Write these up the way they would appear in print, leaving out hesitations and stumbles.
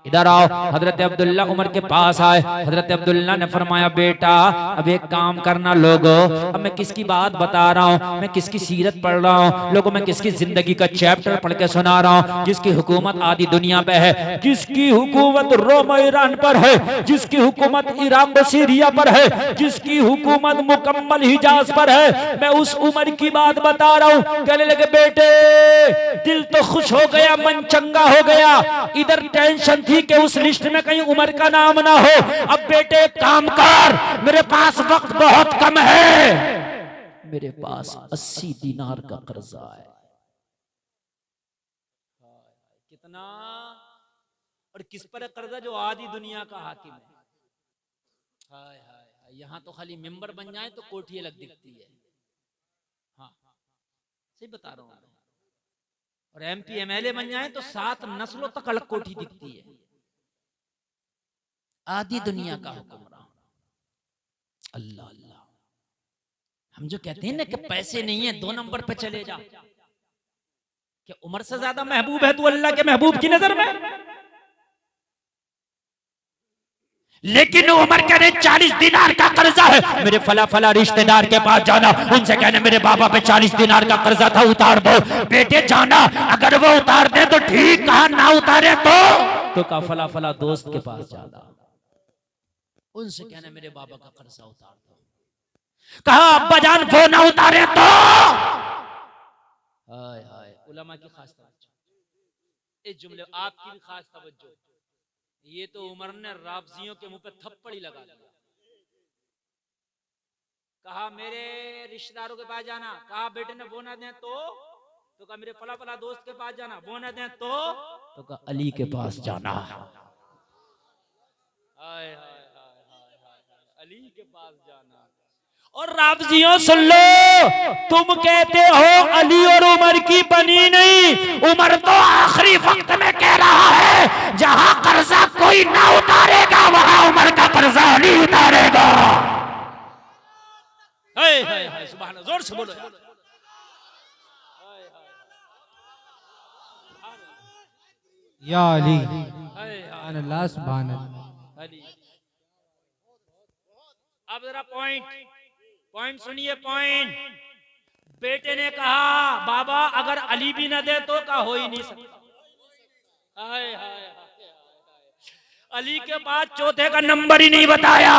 इधर आओ। हजरत अब्दुल्ला उमर के पास आए। हजरत अब्दुल्ला ने फरमाया बेटा अब एक काम करना लोगो, अब मैं किसकी बात बता रहा हूँ, मैं किसकी सीरत पढ़ रहा हूँ लोगों, मैं किसकी जिंदगी का चैप्टर पढ़ के सुना रहा हूँ, जिसकी हुकूमत आधी दुनिया पे है, जिसकी हुकूमत रोम ईरान पर है, जिसकी हुकूमत ईरान सीरिया पर है, जिसकी हुकूमत मुकम्मल हिजाज पर है, मैं उस उमर की बात बता रहा हूँ। कहने लगे बेटे दिल तो खुश हो गया, मन चंगा हो गया, इधर टेंशन थी कि उस लिस्ट में कहीं उमर का नाम ना हो। अब बेटे काम कर, मेरे पास वक्त बहुत कम है, मेरे पास 80 दिनार का कर्जा है। कितना और किस पर कर्जा? जो आधी दुनिया का हाकिम है। हाय हाय, यहाँ तो खाली मेंबर बन जाए तो कोठी अलग दिखती है। हाँ सही बता रहा हूँ। और एमपी एमएलए बन जाए तो 7 नस्लों तक अलग कोठी दिखती है। आधी दुनिया का हुक्मरान। अल्लाह अल्लाह। हम जो कहते हैं ना कि पैसे नहीं है 2 नंबर पे चले जा, क्या उमर से ज्यादा महबूब है तू अल्लाह के महबूब की नजर में? लेकिन उमर कह रहे 40 दिनार का कर्जा है, मेरे फला फला रिश्तेदार के पास जाना, उनसे कहने मेरे बाबा पे 40 दिनार का कर्जा था, उतार दो। बेटे जाना, अगर वो उतार दे तो ठीक, कहा ना उतारे तो कहा फला फला दोस्त के पास जाना, उनसे कहने मेरे बाबा का कर्जा उतार दो। कहा अब्बा जान वो ना उतारे तो। हाय हाय, उलमा की खास तवज्जो, इस जुमले आपकी भी खास तवज्जो। ये तो उमर ने राबजियों के मुंह पे थप्पड़ ही लगा दिया। कहा मेरे रिश्तेदारों के पास जाना, कहा बेटे ने वो ना दें तो कहा मेरे फला फला दोस्त के पास जाना, वो ना दें तो कहा अली के पास जाना। हाय हाय हाय हाय, अली के पास जाना। और राबजियों सुन लो, तुम कहते हो अली और उमर की बनी नहीं, उमर तो आखिरी वक्त में कह रहा है जहां कर्जा कोई ना उतारेगा वहां उमर का कर्जा अली उतारेगा। हाय हाय हाय, सुभान अल्लाह, जोर से बोलो यार। या अली, सुभान अल्लाह सुभान अल्लाह। अब जरा पॉइंट सुनिए, पॉइंट। बेटे ने कहा बाबा अगर अली भी न दे तो का हो ही नहीं सकता। हाय हाय, अली के बाद चौथे का नंबर ही नहीं बताया,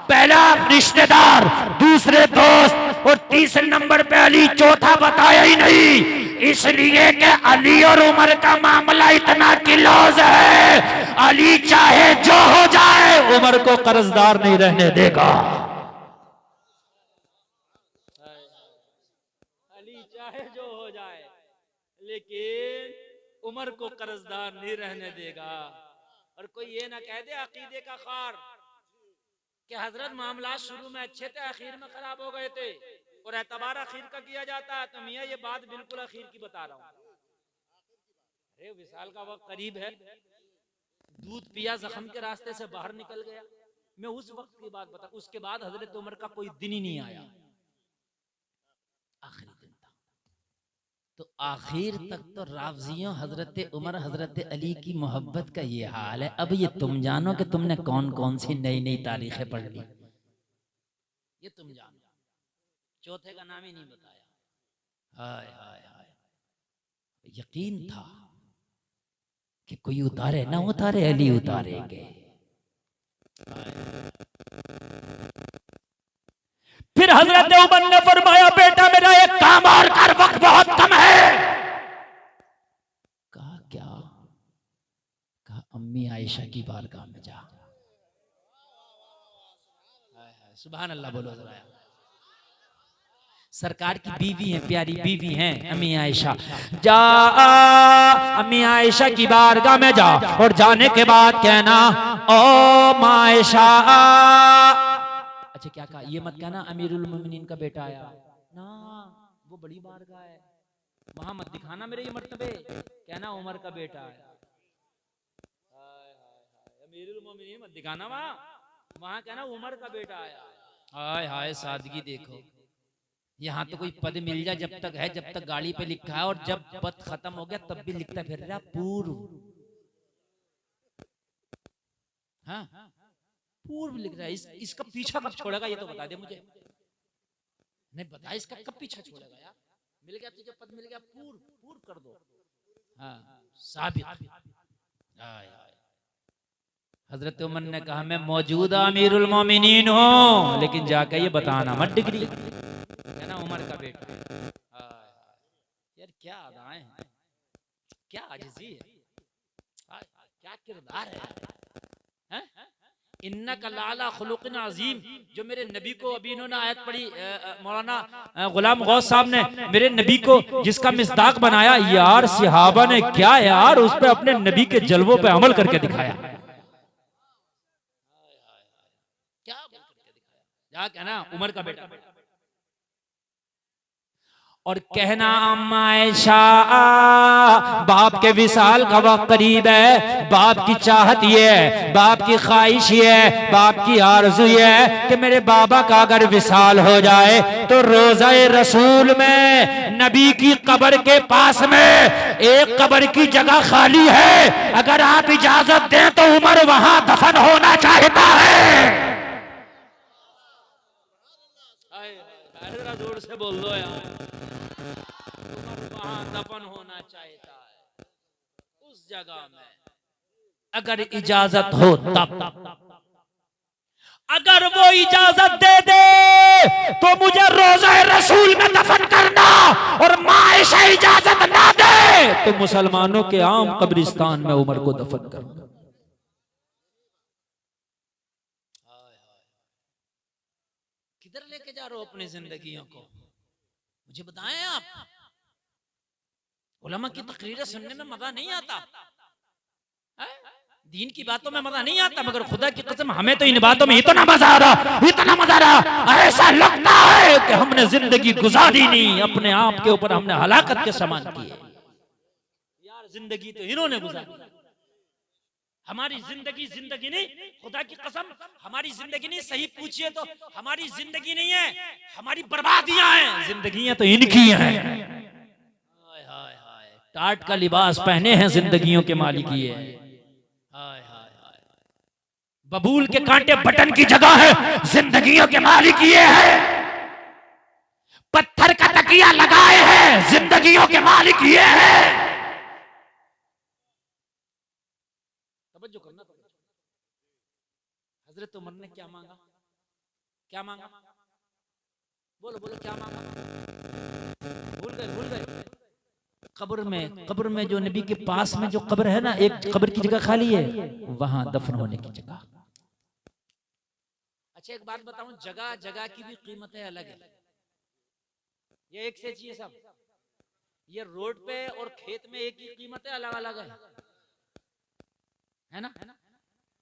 पहला रिश्तेदार, दूसरे दोस्त और तीसरे नंबर पे अली, चौथा बताया ही नहीं। इसलिए कि अली और उमर का मामला इतना क्लोज है, अली चाहे जो हो जाए उमर को कर्जदार नहीं रहने देगा। अली चाहे जो हो जाए लेकिन उमर को कर्जदार नहीं रहने देगा। और कोई ये ना कह दे अकीदे का खार कि हजरत मामला शुरू में अच्छे थे आखिर में खराब हो गए थे और एतबार आखिर का किया जाता है। तो मियां ये बात बिल्कुल आखिर की बता रहा हूं। अरे विशाल का वक्त करीब है, दूध पिया जख्म के रास्ते से बाहर निकल गया, मैं उस वक्त की बात बता। उसके बाद हजरत उमर का कोई दिन ही नहीं आया, आखिरी दिन था। तो आखिर तक तो रावजियों हजरत उमर हजरत अली की मोहब्बत का ये हाल है। अब ये तुम जानो कि तुमने कौन कौन सी नई नई तारीखें पढ़ ली, ये तुम जानो। चौथे का नाम ही नहीं बताया। हाय हाय हाय, यकीन था कि कोई उतारे ना उतारे अली उतारेंगे। फिर हजरत उमर ने फरमाया बेटा मेरा एक काम और कर, वक्त बहुत कम है। कहा क्या? कहा अम्मी आयशा की बारगाह में जा। सुभान अल्लाह बोलो जरा। सरकार की बीवी है, प्यारी बीवी है अम्मी आयशा। जा अम्मी आयशा की बारगाह में जा और जाने के बाद कहना ओ माँ आयशा। अच्छा क्या कहा? ये मत कहना अमीरुल मोमिनीन का बेटा आया ना, वो बड़ी बारगाह है, वहां मत दिखाना मेरे ये मर्तबे, कहना उमर का बेटा आया। अमीरुल मोमिनीन मत दिखाना, वहां कहना उमर का बेटा आया। हाय हाय सादगी देखो, यहाँ तो कोई पद मिल जाए जब तक है, जब तक गाड़ी पे लिखा है, और जब पद खत्म हो गया तब भी लिखता फिर रहा पूर्व। हाँ पूर्व लिख रहा है। इसका पीछा कब छोड़ेगा ये तो बता दे मुझे। नहीं बता इसका कब पीछा छोड़ेगा यार। मिल गया तुझे पद मिल गया, पूर्व पूर्व कर दो। हाँ साबित। हजरत उमर ने कहा मैं मौजूदा अमीरुल मोमिनीन हूँ, लेकिन जाकर ये बताना मत डिग्री है ना उमर का बेटा। यार क्या अदाएं हैं, क्या आजिज़ी है, क्या किरदार है। इन्ना का लाला खुलुक़िन अज़ीम, जो मेरे नबी को अभी इन्होंने आयत पढ़ी मौलाना गुलाम गौस साहब ने, मेरे नबी को जिसका मिस्दाक बनाया। यार सहाबा ने क्या यार उस पे अपने नबी के जलवों पे अमल करके दिखाया। क्या अमल करके दिखाया, क्या कहना उमर का बेटा। और कहना अम्मा आयशा बाप के विसाल का वक्त करीब है, बाप की चाहत ये है, बाप की ख्वाहिश ये है, बाप की आरज़ू ये है कि मेरे बाबा का अगर विसाल हो जाए तो रोज़ा रसूल में नबी की कब्र के पास में एक कब्र की जगह खाली है, अगर आप इजाजत दें तो उमर वहां दफन होना चाहता है। जोर से बोल दो यार, वहां दफन होना चाहता है उस जगह में, अगर इजाजत हो तब। अगर वो इजाजत दे दे तो मुझे रोज़ा रसूल में दफन करना, और माँ आयशा इजाजत ना दे तो मुसलमानों के आम कब्रिस्तान में उमर को दफन करना। किधर लेके जा रहे हो अपनी जिंदगियों को, मुझे बताएं आप। उलमा की तकरीरें सुनने में मजा नहीं आता है? दीन की बातों में मजा नहीं आता, मगर खुदा की कसम हमें तो इन बातों में इतना मजा आ रहा, इतना मजा आ रहा, ऐसा लगता है कि हमने जिंदगी गुजारी नहीं, अपने आप के ऊपर हमने हलाकत के समान किए। यार जिंदगी तो इन्होंने गुजारी, हमारी जिंदगी नहीं, खुदा की कसम हमारी जिंदगी नहीं। सही पूछिए तो हमारी जिंदगी नहीं है, हमारी बर्बादियां हैं, जिंदगियां तो इनकी हैं। हाय हाय हाय, टाट का लिबास पहने हैं जिंदगियों के मालिक ये। हाय हाय हाय, बबूल के कांटे बटन की जगह है, जिंदगियों के मालिक ये है। पत्थर का तकिया लगाए हैं, जिंदगियों के मालिक ये है। जो करना हजरत उमर ने क्या मांगा, क्या मांगा, बोलो बोलो क्या मांगा, भूल गए। कब्र में जो नबी के पास में जो कब्र है ना, एक कब्र की जगह खाली है, वहां दफन होने की जगह। अच्छा एक बात बताऊं, जगह जगह की भी कीमतें अलग है। ये एक से चीज सब, ये रोड पे और खेत में एक ही कीमतें अलग अलग है ना।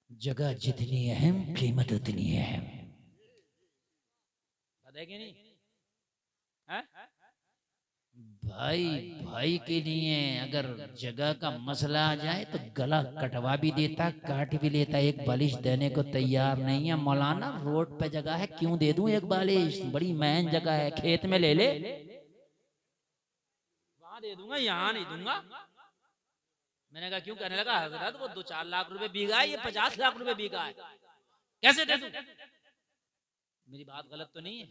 जगह जितनी अहम कीमत उतनी अहम, बताएंगे नहीं है? भाई भाई के लिए अगर जगह का मसला आ जाए तो गला कटवा भी देता, काट भी लेता, एक बालिश देने को तैयार नहीं है। मौलाना रोड पे जगह है, क्यों दे दूं एक बालिश, बड़ी महंगी जगह है, खेत में ले ले, वहां दे दूंगा, यहाँ नहीं दूंगा। मैंने कहा क्यों? कहने लगा हजरत वो 2-4 लाख रुपए बीघा है, ये 50 लाख रुपए बीघा है, कैसे दे दूं? मेरी बात गलत तो नहीं है?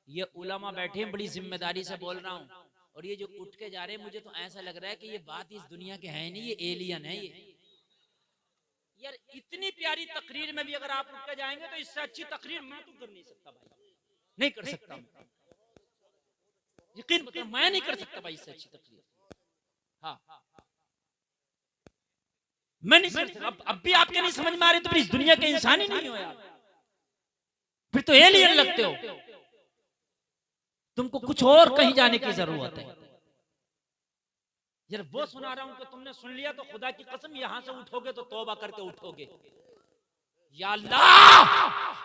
ये उलमा बैठे हैं, बड़ी जिम्मेदारी से बोल रहा हूँ, और ये जो उठ के जा रहे हैं, मुझे तो ऐसा लग रहा है कि ये बात इस दुनिया के है नहीं, ये एलियन है ये। यार इतनी प्यारी तकरीर में भी अगर आप उठ के जाएंगे तो इससे अच्छी तकरीर मैं तो कर नहीं सकता भाई, नहीं कर सकता, यकीन मैं नहीं कर सकता भाई इससे अच्छी तकरीर। हाँ मैं नहीं कर सकता। अब भी आपके नहीं समझ में आ रही तो फिर इस दुनिया के इंसान ही नहीं हो यार, फिर तो एलियन लगते हो। तुमको कुछ और कहीं जाने की जरूरत है यार। वो सुना रहा हूं कि तुमने सुन लिया तो खुदा की कसम यहां से उठोगे तो तौबा करके उठोगे। या अल्लाह,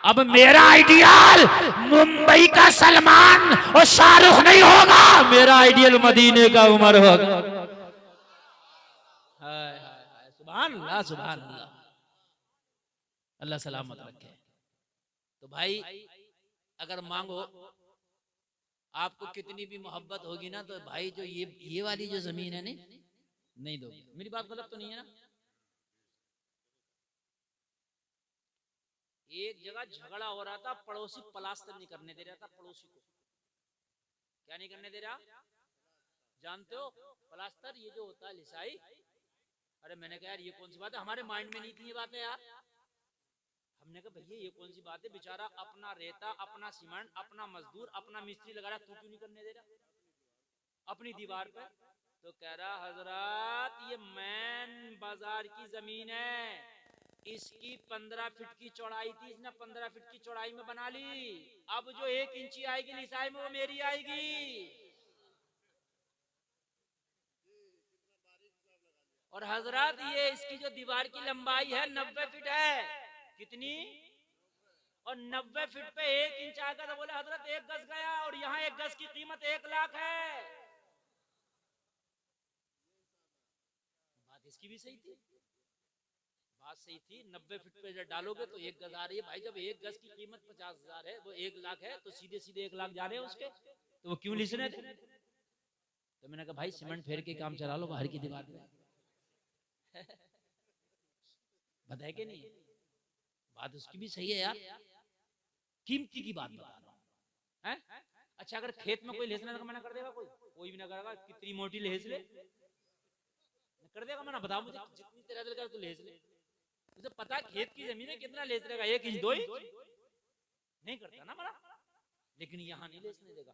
अब मेरा आइडियल मुंबई का सलमान और शाहरुख नहीं होगा, मेरा आइडियल मदीने का उमर होगा। सुभान अल्लाह, सुभान अल्लाह, अल्लाह सलामत रखे। तो भाई अगर मांगो, आपको कितनी भी मोहब्बत होगी ना, तो भाई जो ये वाली जो जमीन है नहीं दोगे। मेरी बात गलत तो नहीं है ना? एक जगह झगड़ा हो रहा था, पड़ोसी प्लास्टर नहीं करने दे रहा था पड़ोसी को। क्या नहीं करने दे रहा? जानते हो प्लास्टर, ये जो होता है लिसाई। अरे मैंने कहा यार ये कौन सी बात है, हमारे माइंड में नहीं थी ये बातें यार। हमने कहा भैया ये कौन सी बात है, बेचारा अपना रेता, अपना सीमेंट, अपना मजदूर, अपना मिस्त्री लगा रहा, तू क्यों नहीं करने दे रहा अपनी दीवार पे? तो कह रहा हजरत ये मेन बाजार की जमीन है, इसकी 15 फीट की चौड़ाई थी, इसने 15 फीट की चौड़ाई में बना ली। अब जो 1 इंची आएगी लिसाई में वो मेरी आएगी। और हजरत ये इसकी जो दीवार की लंबाई है 90 फीट है। कितनी? और 90 फीट पे 1 इंच आएगा तो बोले हजरत 1 गज गया, और यहाँ 1 गज की कीमत 1 लाख है। बात इसकी भी सही थी, बात सही थी। 90 फीट पे जब डालोगे तो 1 गज आ रही है भाई। जब 1 गज की कीमत 50,000 है, वो 1 लाख है, तो सीधे सीधे 1 लाख जा रहे हैं उसके, तो वो क्यों लिख रहे थे? तो मैंने कहा भाई सीमेंट फेर के काम चला लो बाहर की दीवार पे। बताए कि नहीं? बात उसकी भी सही है यार, कीमती की बात बता रहा हूं। अच्छा अगर खेत में कोई लेसने का मना कर देगा, कोई भी ना करेगा, कितनी मोटी लेस ले कर देगा मना? बताओ मुझे, जितनी तेरा दिल कर तू लेस ले। तुझे पता है खेत की जमीन है कितना लेस लेगा, 1 इंच 2 इंच नहीं करता ना मना। लेकिन यहाँ नहीं लेसने देगा।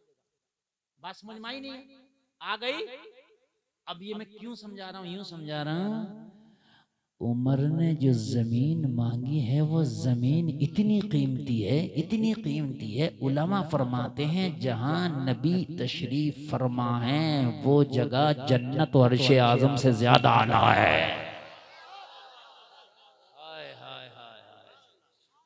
बात समझ में आई नहीं? आ गई? अब ये मैं क्यों समझा रहा हूं? यूं समझा रहा हूं, उमर ने जो जमीन मांगी है वो जमीन इतनी कीमती है, इतनी कीमती है। उलमा फरमाते हैं जहां नबी तशरीफ फरमा है वो जगह जन्नत और अर्श आजम से ज्यादा आला है।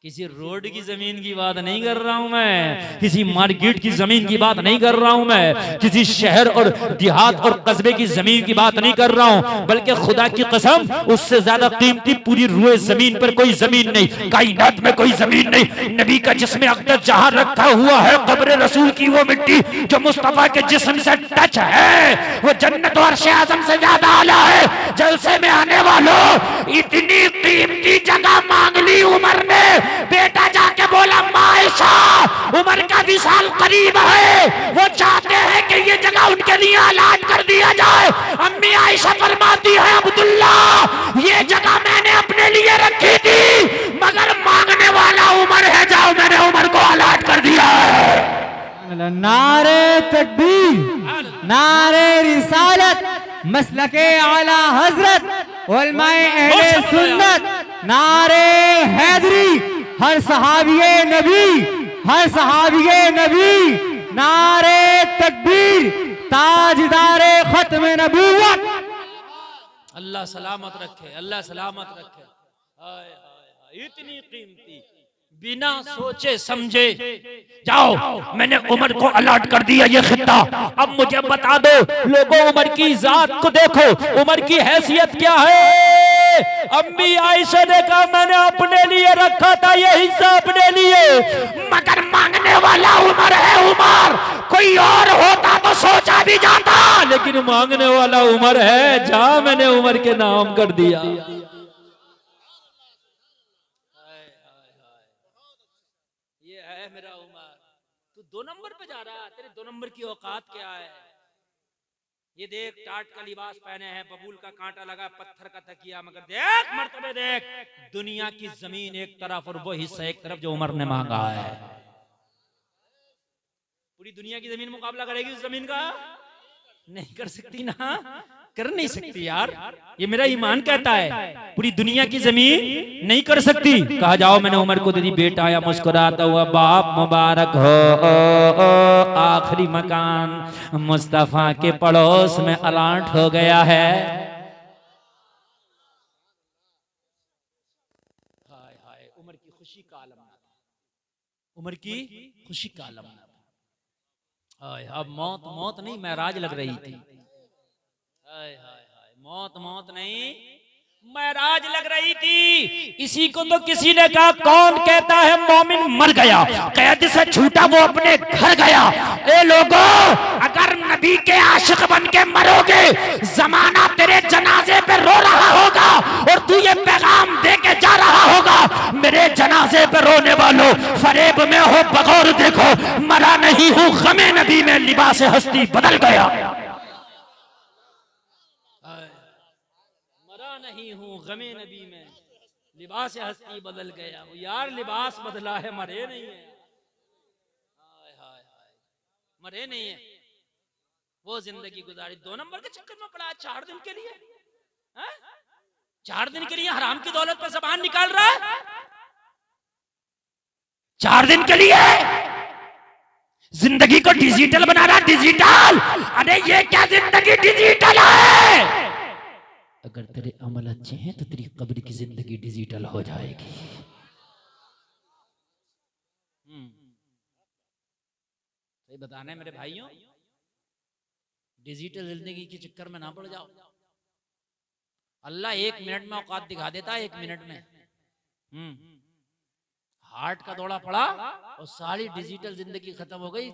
किसी रोड की जमीन की बात नहीं कर रहा हूं मैं, किसी मार्केट की जमीन की बात नहीं कर रहा हूं मैं, किसी शहर और देहात और कस्बे की जमीन की बात नहीं कर रहा हूं, बल्कि खुदा की कसम उससे ज्यादा कीमती पूरी रूए जमीन पर कोई जमीन नहीं, कायनात में कोई जमीन नहीं। नबी का जिस्म अक़दस जहां रखा हुआ है, कब्र रसूल की वो मिट्टी जो मुस्तफा के जिस्म से टच है, वो जन्नत और अर्श आज़म से ज्यादा आला है। जलसे में आने वालों, इतनी कीमती जगह मांग ली उमर ने। बेटा जाके बोला मायशा, उमर का विशाल करीब है, वो चाहते हैं कि ये जगह उनके लिए ऐलान कर दिया जाए। अम्मी आयशा फरमाती है अब्दुल्ला ये जगह मैंने अपने लिए रखी थी, मगर मांगने वाला उमर है, जाओ मैंने उमर को ऐलान कर दिया है। नारे तकबीर, नारे रिसालत, मसलके आला हजरत, उलमाए अहले सुन्नत, नारे हैदरी, हर सहाबिये नबी, हर सहाबिये नबी, नारे तकबीर, ताजदारे खत्म नबूवत। अल्लाह सलामत रखे, अल्लाह सलामत रखे। हाय हाय, इतनी कीमती, बिना सोचे समझे जाओ मैंने उमर को अलॉट कर दिया ये खित्ता। अब मुझे बता दो लोगों, उमर की जात को देखो, उमर की हैसियत क्या है। अम्मी आयशा ने कहा मैंने अपने लिए रखा था ये हिस्सा अपने लिए, मगर मांगने वाला उमर है। उमर कोई और होता तो सोचा भी जाता, लेकिन मांगने वाला उमर है, जहां मैंने उमर के नाम कर दिया। मेरा उमर, तू 2 नंबर पे जा रहा है, तेरे 2 नंबर की औकात क्या है? ये देख टाट का लिबास पहने हैं, बबूल का कांटा लगा, पत्थर का तकिया, मगर देख मर्तबे देख, दुनिया की जमीन एक तरफ और वो हिस्सा एक तरफ जो उमर ने मांगा है। पूरी दुनिया की जमीन मुकाबला करेगी उस जमीन का? नहीं कर सकती ना, कर नहीं सकती यार, ये मेरा ईमान कहता है। पूरी दुनिया की जमीन नहीं कर सकती। कहा जाओ मैंने उमर को दे दी। बेटा आया मुस्कुराता हुआ, बाप मुबारक हो, आखिरी मकान मुस्तफा के पड़ोस में अलॉट हो गया है। हाय हाय, उमर की खुशी का आलम ना था, उमर की खुशी का आलम ना था। हाय, अब मौत मौत नहीं महराज लग रही थी। हाय हाय हाय, मौत मौत नहीं महराज लग रही थी। इसी को तो किसी ने कहा, कौन कहता है मोमिन मर गया, कैद से छूटा वो अपने घर गया। ए लोगों, अगर नबी के आशिक बन के मरोगे, जमाना तेरे जनाजे पे रो रहा होगा और तू ये पैगाम दे के जा रहा होगा, मेरे मेरे जनाजे पे रोने वालों, फरेब में हो बगौर देखो, मरा नहीं हूँ गमे नबी में, लिबास हस्ती बदल गया। मरा नहीं हूँ गमे नबी में, लिबास हस्ती बदल गया। वो यार लिबास बदला है, मरे नहीं है। हाय हाय हाय, मरे नहीं है। वो जिंदगी गुजारी 2 नंबर के चक्कर में पड़ा 4 दिन के लिए। 4 दिन के लिए हराम की दौलत पर ज़बान निकाल रहा है। 4 दिन के लिए जिंदगी को डिजिटल बना रहा। डिजिटल, अरे ये क्या जिंदगी डिजिटल है। अगर तेरे अमल अच्छे हैं तो तेरी कब्र की जिंदगी डिजिटल हो जाएगी। सही बताना है मेरे भाइयों, डिजिटल जिंदगी के चक्कर में ना पड़ जाओ। अल्लाह 1 मिनट में औकात दिखा देता है, 1 मिनट में। हार्ट का दौड़ा पड़ा और सारी डिजिटल जिंदगी खत्म हो गई।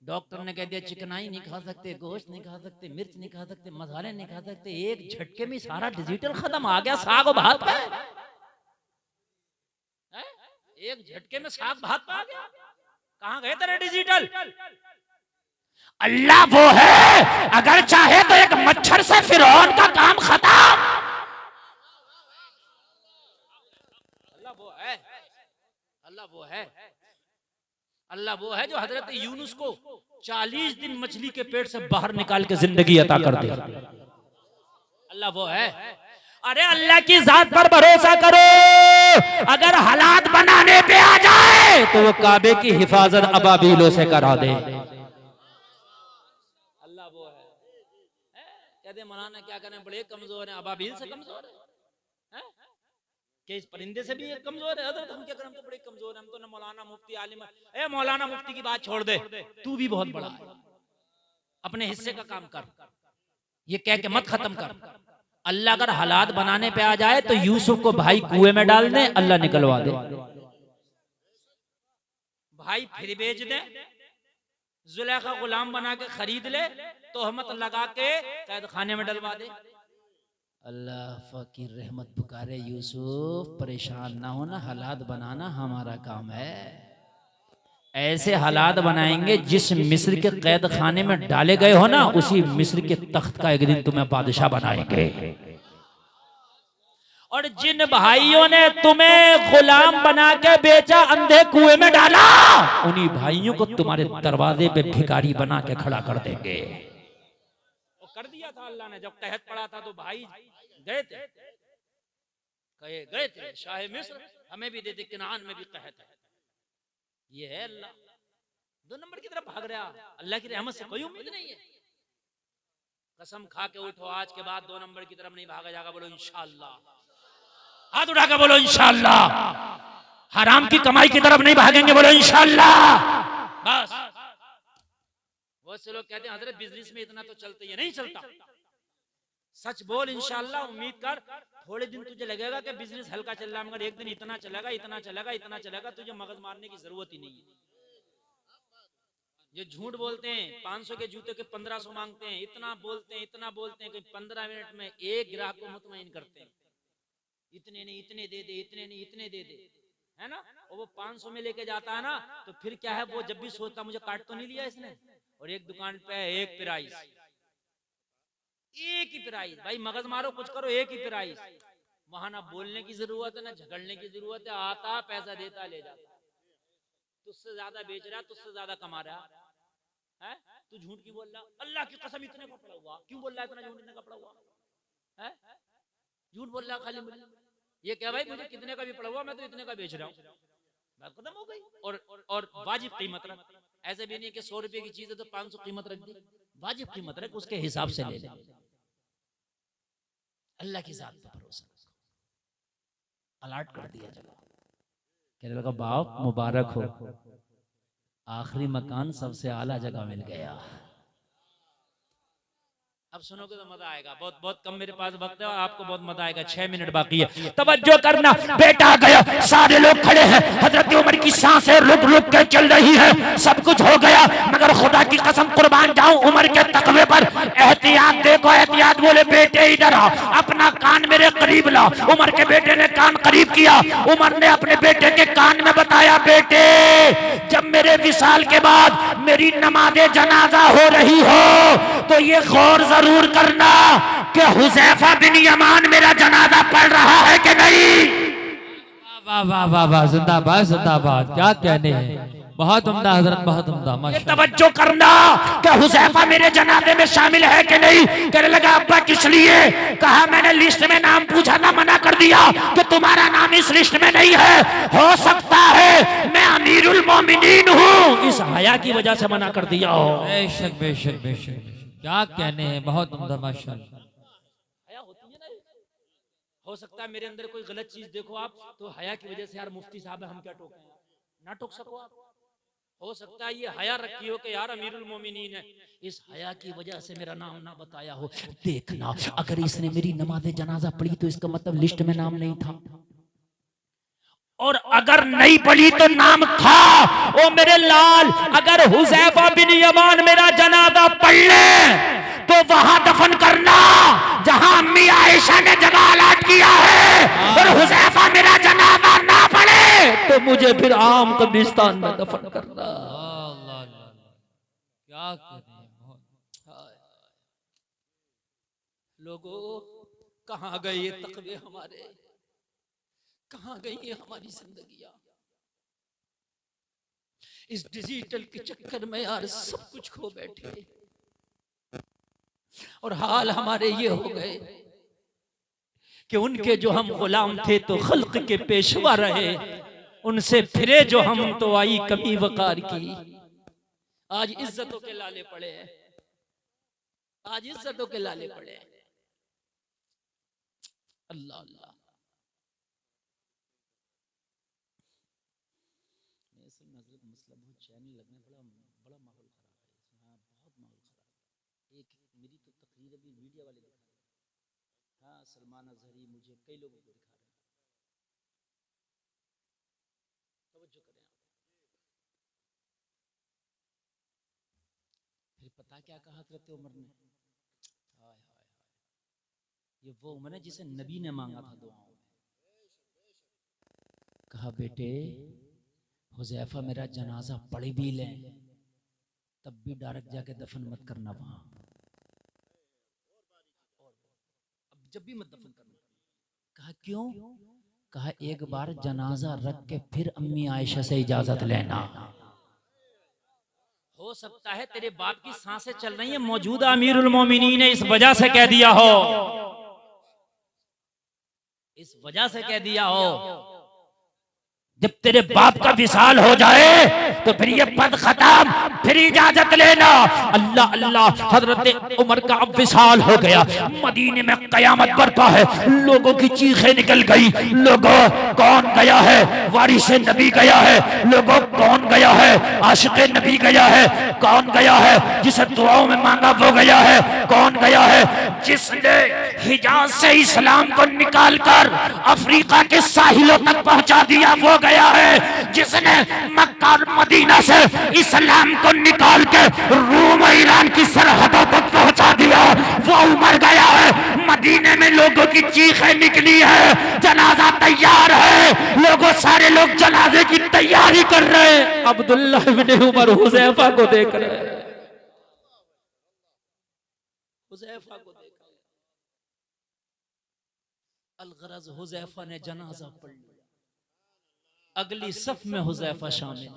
डॉक्टर ने कह दिया चिकनाई नहीं खा सकते, गोश्त नहीं खा सकते, मिर्च नहीं खा सकते, मसाले नहीं खा सकते। एक झटके में सारा डिजिटल खत्म। आ गया साग और भात पे। एक झटके में साग भात पे आ गया। कहां गए तेरे डिजिटल? अल्लाह वो है, अगर चाहे तो एक मच्छर से फिरौन का काम खत्म। अल्लाह वो है, अल्लाह वो है, अल्लाह वो है जो हजरत यूनुस को 40 दिन मछली के पेट से बाहर निकाल के जिंदगी अता कर दे। अल्लाह वो है। अरे अल्लाह की जात पर भरोसा करो। अगर हालात बनाने पे आ जाए तो वो काबे की हिफाजत अबाबीलों से करा दे। अल्लाह वो है। कहते मौलाना क्या करें, बड़े कमजोर हैं। अबाबील से कमजोर है कि इस परिंदे से भी एक कमजोर है। हम क्या करें, हम तो बड़े कमजोर हैं। हम तो ना मौलाना मुफ्ती आलिम। ए मौलाना मुफ्ती की बात छोड़ दे, तू भी बहुत बड़ा है। अपने हिस्से का काम कर, ये कह के मत खत्म कर। अल्लाह अगर हालात बनाने पे आ जाए तो यूसुफ को भाई कुएं में डाल दे, अल्लाह निकलवा दे। भाई फिर बेच दे, जुलेखा गुलाम बना के खरीद ले, तोहमत लगा के कैद खाने में डलवा दे। अल्लाह फकीर रहमत पुकारे, यूसुफ परेशान ना होना, हालात बनाना हमारा काम है। ऐसे हालात बनाएंगे जिस मिस्र के कैद खाने में डाले गए हो ना, उसी मिस्र के तख्त का एक दिन तुम्हें बादशाह बनाएंगे। और जिन भाइयों ने तुम्हें गुलाम बना के बेचा, अंधे कुएं में डाला, उन्हीं भाइयों को तुम्हारे दरवाजे पे भिखारी बना के खड़ा कर देंगे। कर दिया था अल्लाह ने। जब कहत पड़ा था तो भाई गए थे, गए थे शाह मिस्र, हमें भी दे दे, किनान में भी कहत है। ये है अल्लाह। 2 नंबर की तरफ भाग रहा। अल्लाह की रहमत से कोई उम्मीद नहीं है। कसम खा के उठो, आज के बाद 2 नंबर की तरफ नहीं भागा जाएगा। बोलो इंशाअल्लाह। हाथ उठा के बोलो इंशाअल्लाह। हराम की कमाई की तरफ नहीं भागेंगे। बोलो इंशाअल्लाह। बस बहुत से लोग कहते हैं हजरत बिजनेस में इतना तो चलता ही नहीं चलता। सच बोल इंशाअल्लाह। उम्मीद कर, थोड़े दिन तुझे लगेगा कि बिजनेस हल्का चल रहा है, मगर एक दिन इतना चलेगा, इतना चलेगा, इतना चलेगा, तुझे मगज मारने की जरूरत ही नहीं है। ये झूठ बोलते हैं, 500 के जूते के 1500 मांगते हैं, इतना बोलते हैं, इतना बोलते हैं कि 15 मिनट में एक ग्राहक को मुतमईन करते हैं। इतने नहीं, इतने दे दे, इतने नहीं, इतने दे दे, है ना। और वो 500 में लेके जाता है ना, तो फिर क्या है, वो जब भी सोचता मुझे काट तो नहीं लिया इसने। और एक दुकान पे एक प्राइस, एक ही प्राइस। भाई मगज मारो, कुछ करो, एक ही प्राइस। वहां ना बोलने की जरूरत है, ना झगड़ने की जरूरत है। आता पैसा देता ले जाता। तुझसे ज्यादा बेच रहा, तुझसे ज्यादा कमा रहा है। तू झूठ क्यों बोल रहा? अल्लाह की कसम इतने का पड़ा हुआ क्यों बोल रहा है? इतना झूठ इतने का पड़ा हुआ है? झूठ बोल रहा खाली मुझे। ये क्या भाई, मुझे कितने का भी पड़ा हुआ, मैं तो इतने का बेच रहा हूँ। बात खत्म हो गई। और वाजिब कीमत रख। ऐसे भी नहीं कि 100 रुपए की चीज है तो 500 कीमत रख दी। वाजिब कीमत रख, उसके हिसाब से ले ले। अल्लाह की जात पर भरोसा। अलर्ट कर दिया जगह। कहने लगा बाप मुबारक हो, आखिरी मकान सबसे आला जगह मिल गया। अब सुनोगे तो मजा आएगा। बहुत बहुत कम मेरे पास वक्त है और आपको बहुत मजा आएगा। 6 मिनट बाकी है, तवज्जो करना। बेटा गया, सारे लोग खड़े हैं, हजरत उमर की सांसें रुक रुक के चल रही है, सब कुछ हो गया, मगर खुदा की कसम कुर्बान जाऊं उमर के तकवे पर। एहतियात देखो, एहतियात। बोले बेटे इधर आ, अपना कान मेरे करीब ला। उमर के बेटे ने कान करीब किया। उमर ने अपने बेटे के कान में बताया, बेटे जब मेरे विसाल के बाद मेरी नमाज़े जनाजा हो रही हो तो ये गौर जरूर करना कि हुज़ैफा बिन यमान मेरा जनाजा पढ़ रहा है कि नहीं। वाह वाह वाह वाह, जिंदाबाद जिंदाबाद, क्या कहने हैं, बहुत उम्दा हजरत, बहुत उम्दा। माशाअल्लाह, तवज्जो करना कि हुज़ैफा मेरे जनाजे में शामिल है कि नहीं। कहने लगा अब्बा किस लिए? कहा मैंने लिस्ट में नाम पूछा ना, मना कर दिया कि तुम्हारा नाम इस लिस्ट में नहीं है। हो सकता है मैं अमीरुल मोमिनीन हूँ, इस हया की वजह से मना कर दिया हो। बेशक बेशक बेशक, क्या कहने हैं, बहुत उम्दा माशाअल्लाह। हया होती है ना, हो सकता है मेरे अंदर कोई गलत चीज देखो आप, तो हया की वजह से यार मुफ्ती साहब हम क्या टोकें, ना टोक सको आप। हो सकता है ये हया रखी हो कि यार अमीरुल मोमिनीन है, इस हया की वजह से मेरा नाम ना बताया हो। देखना अगर इसने मेरी नमाज़े जनाजा पढ़ी तो इसका मतलब लिस्ट में नाम नहीं था, और अगर नहीं पढ़ी तो नाम था। ओ मेरे लाल, अगर हुज़ैफा बिन यमान मेरा जनाजा पढ़ ले तो वहां दफन करना जहां अम्मी आयशा ने जगह अलाट किया है, और हुज़ैफा मेरा जनाजा ना पढ़े तो मुझे फिर आम कब्रिस्तान में दफन करना। क्या कहने हैं, लोगों कहां गए ये तकवे हमारे, कहां गई ये हमारी जिंदगियां। इस डिजिटल के चक्कर में यार सब कुछ खो बैठे, और हाल हमारे ये हो गए कि उनके जो हम गुलाम थे तो खल्क के पेशवा रहे, उनसे फिरे जो हम तो आई कमी वकार की। आज इज्जतों के लाले पड़े हैं, आज इज्जतों के लाले पड़े हैं। अल्लाह अल्लाह, मसला बहुत चैनी लगने, बड़ा माहौल खराब है इसमें। हाँ, बहुत माहौल खराब है। एक मेरी तो तकरीर अभी मीडिया वाले दिखा रहे हैं, हाँ सलमान अजहरी, मुझे कई लोगों को दिखा रहे हैं। तवज्जो करें आप। फिर पता क्या कहा हज़रत उमर ने, हाय हाय हाय, ये वो उमर है जिसे नबी ने मांगा था दुआओं में। कहा बेटे हुज़ैफा मेरा जनाजा पढ़ भी लें तब भी डायरेक्ट जाके दफन मत करना वहां, अब जब भी मत दफन करना। कहा क्यों? कहा एक बार जनाजा रख के फिर अम्मी आयशा से इजाजत लेना। हो सकता है तेरे बाप की सांसें चल रही है, मौजूदा अमीरुल मोमिनीन ने इस वजह से कह दिया हो, इस वजह से कह दिया हो। जब तेरे बाप का विसाल हो जाए तो फिर ये पद खत्म, फिर इजाजत लेना। अल्लाह अल्लाह, हजरत उमर का अब विसाल हो गया, मदीने में कयामत बरपा है, लोगों की चीखें निकल गई। लोगों कौन गया है? वारिस नबी गया है। लोगों कौन गया है? आशिक नबी गया है। कौन गया है? जिसे दुआओं में मांगा वो गया है। कौन गया है? जिसने हिजाज से इस्लाम को निकाल कर अफ्रीका के साहिलों तक पहुंचा दिया वो गया है। जिसने मक्का और मदीना से इस्लाम को निकाल के रूम और ईरान की सरहदों तक पहुंचा दिया वो उमर गया है। मदीने में लोगों की चीखें निकली है, जनाजा तैयार है, लोगों सारे लोग जनाजे की तैयारी कर रहे हैं। अब्दुल्ला इब्न उमर हुज़ैफा को देख रहे हैं, हुज़ैफा को देख रहे हैं। अलगरज हुज़ैफा ने जनाजा पढ़ लिया, अगली सफ में हुज़ैफा शामिल।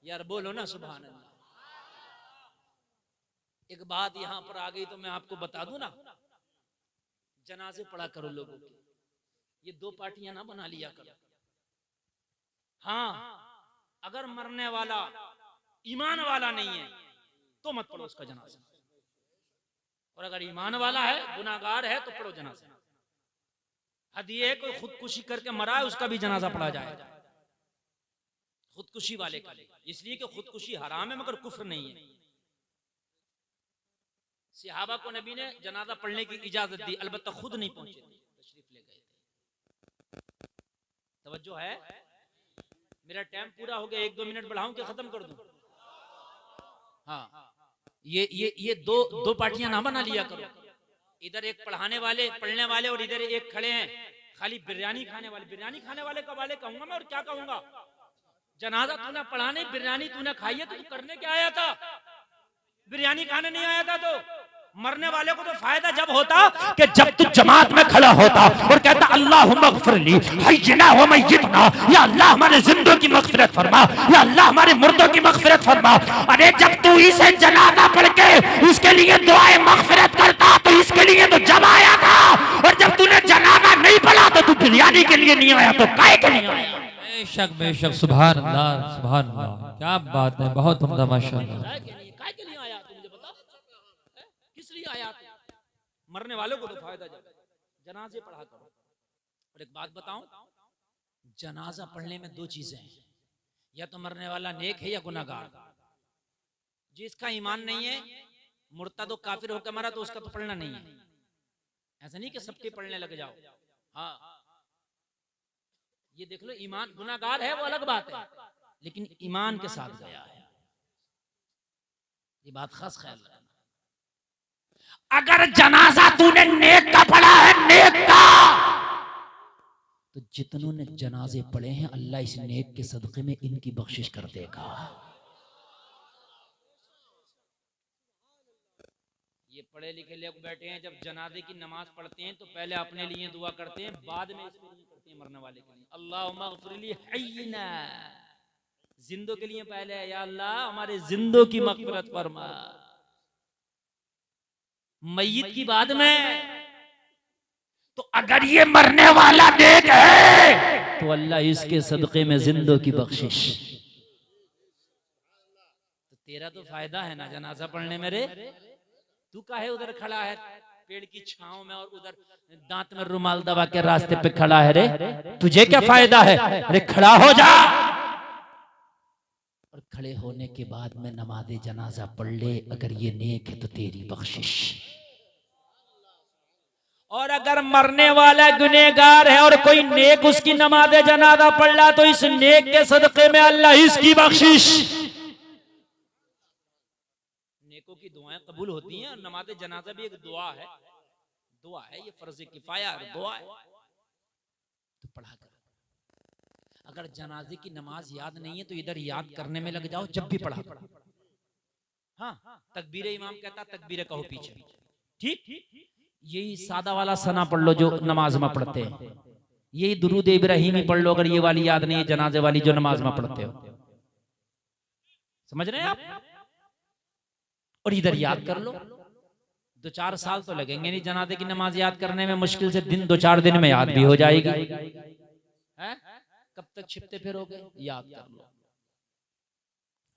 यार बोलो ना सुभान अल्लाह। एक बात यहां पर आ गई तो मैं आपको बता दूं ना, जनाजे पढ़ा करो लोगों के, ये दो पार्टियां ना बना लिया करो। हाँ, अगर मरने वाला ईमान वाला नहीं है तो मत पढ़ो उसका जनाजा, और अगर ईमान वाला है, गुनाहगार है, तो पढ़ो जनाजा। हदिये कोई खुदकुशी करके मरा है उसका भी जनाजा पढ़ा जाए, खुदकुशी वाले का, इसलिए कि खुदकुशी हराम है मगर कुफ्र नहीं है। सहाबा को नबी ने जनाजा पढ़ने की इजाजत दी, अलबत्ता खुद नहीं पहुंचे थे, तशरीफ ले गए थे। तवज्जो है? मेरा टाइम पूरा हो गया, 1-2 मिनट बढ़ाऊं कि खत्म कर दूं? हाँ, ये दो पार्टियां ना बना लिया करो। इधर एक पढ़ाने वाले पढ़ने वाले और इधर एक खड़े हैं खाली बिरयानी खाने वाले। बिरयानी खाने वाले का वाले कहूंगा मैं, और क्या कहूंगा? जनाजा तूने पढ़ाने, बिरयानी तूने खाई है, तो तू करने क्या आया था? बिरयानी खाने नहीं आया था। तो मरने वाले को तो फायदा जब होता कि जब तू जमात में खड़ा होता और कहता अल्लाहुम्मा ग़फ़िरली हय्यिना व मय्यितना, या अल्लाह हमारे जिंदों की मग़फ़िरत फरमा, या अल्लाह हमारे मुर्दों की मग़फ़िरत फरमा। अरे जब तू इसे जनाजा पढ़ के इसके लिए दुआए मग़फ़िरत करता तो इसके लिए तो जब आया था, और जब तूने जनाजा नहीं पढ़ा तो तू बिरयानी के लिए नहीं आया, तो काहे के लिए आया? बेशक, सुभान अल्लाह, सुभान अल्लाह, क्या बात है, बहुत उम्दा, माशाअल्लाह। मरने वालों को तो फायदा जब जनाजे पढ़ा करो। और एक बात बताऊं, जनाजा पढ़ने में 2 चीजें हैं, या तो मरने वाला नेक है या गुनाहगार। जिसका ईमान नहीं है, मुर्तद काफिर होकर मरा, तो उसका तो पढ़ना नहीं है। ऐसा नहीं कि सबके पढ़ने लग जाओ। हाँ, ये देख लो, ईमान गुनाहगार है वो अलग बात है, लेकिन ईमान के साथ गया है, ये बात खास ख्याल रखना। अगर जनाजा तूने नेक का पढ़ा है, नेक का, तो जितनों ने जनाजे पढ़े हैं अल्लाह इस नेक के सदक़े में इनकी बख्शिश कर देगा। ये पढ़े लिखे लोग बैठे हैं, जब जनाजे की नमाज पढ़ते हैं तो पहले अपने लिए दुआ करते हैं, बाद में इसके लिए करते हैं मरने वाले के लिए। अल्लाहुम्मा ग़फ़िरली हय्यिना, जिंदों के लिए पहले, या अल्लाह हमारे जिंदों की मग़फ़िरत फरमा, मय्यत की बाद में। तो अगर ये मरने वाला नेक है तो अल्लाह इसके सदक़े में जिंदों की बख्शिश। तो तेरा तो फायदा है ना जनाजा पढ़ने में रे। तू काहे उधर खड़ा है पेड़ की छांव में, और उधर दांत में रुमाल दबा के रास्ते पे खड़ा है रे? तुझे क्या फायदा है? अरे खड़ा हो जा, और खड़े होने के बाद में नमाज़े जनाजा पढ़ ले। अगर ये नेक है तो तेरी बख्शिश। और अगर मरने वाला गुनहगार है और कोई नेक उसकी नमाज़े जनाजा पढ़ ला, तो इस नेक के सदक़े में अल्लाह इसकी बख्शिश। नेकों की दुआएं कबूल होती हैं, और नमाज़े जनाजा भी एक दुआ है। दुआ है, ये फर्ज़ किफ़ाया दुआ है, तो पढ़ा कर। अगर जनाजे की नमाज याद नहीं है तो इधर याद करने में लग जाओ, जब भी पढ़ा। हाँ, तकबीर इमाम कहता तकबीर कहो पीछे, ठीक? यही सादा वाला सना पढ़ लो जो नमाज में पढ़ते हैं, यही दुरूद इब्राहिमी पढ़ लो अगर ये वाली याद नहीं है, जनाजे वाली जो नमाज में पढ़ते हो। समझ रहे हैं आप? और इधर याद कर लो। 2-4 साल तो लगेंगे नहीं जनाजे की नमाज याद करने में, मुश्किल से 2-4 दिन में याद भी हो जाएगी। है? कब तक छिपते फिरोगे? याद कर लो।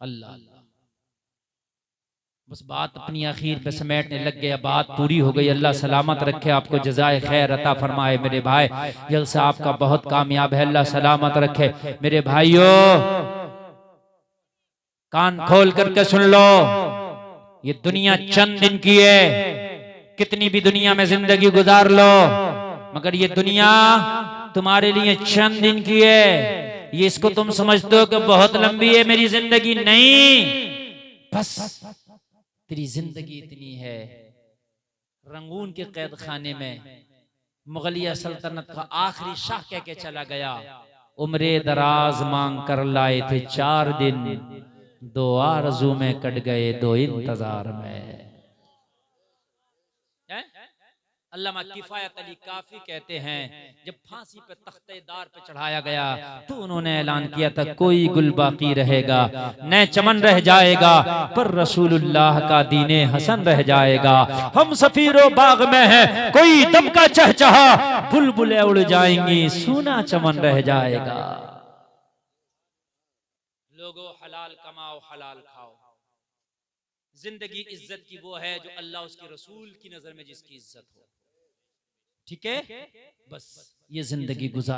अल्लाह अल्लाह, बस बात अपनी आखिर पे समेटने लग गया, बात पूरी हो गई। अल्लाह सलामत रखे, आपको जज़ाए खैर अता फरमाए। मेरे भाई जलसा आपका बहुत कामयाब है, अल्लाह सलामत रखे। मेरे भाइयों कान खोल करके सुन लो, ये दुनिया चंद दिन की है, कितनी भी दुनिया में जिंदगी गुजार लो, मगर ये दुनिया तुम्हारे लिए चंद दिन की है। ये इसको तुम समझते हो कि बहुत लंबी है मेरी जिंदगी, नहीं, बस तेरी जिंदगी इतनी है। रंगून के कैद खाने में मुगलिया सल्तनत का आखिरी शाह कह के चला गया, उम्रे दराज मांग कर लाए थे 4 दिन, 2 आरज़ू में कट गए 2 इंतजार में। अल्लामा किफायत अली काफी कहते हैं, जब फांसी पे तख्तेदार पे चढ़ाया गया तो उन्होंने ऐलान किया था कोई गुल बाकी रहेगा, न चमन रह जाएगा, पर रसूलुल्लाह का दीने हसन रह जाएगा। हम सफीरो बाग में हैं, कोई दम का चहचहा, बुलबुलें उड़ जाएंगी, सूना चमन रह जाएगा। लोगों हलाल कमाओ, हलाल खाओ। जिंदगी इज्जत की वो है जो अल्लाह उसके रसूल की नजर में जिसकी इज्जत हो। ठीक है, बस ये जिंदगी गुजार।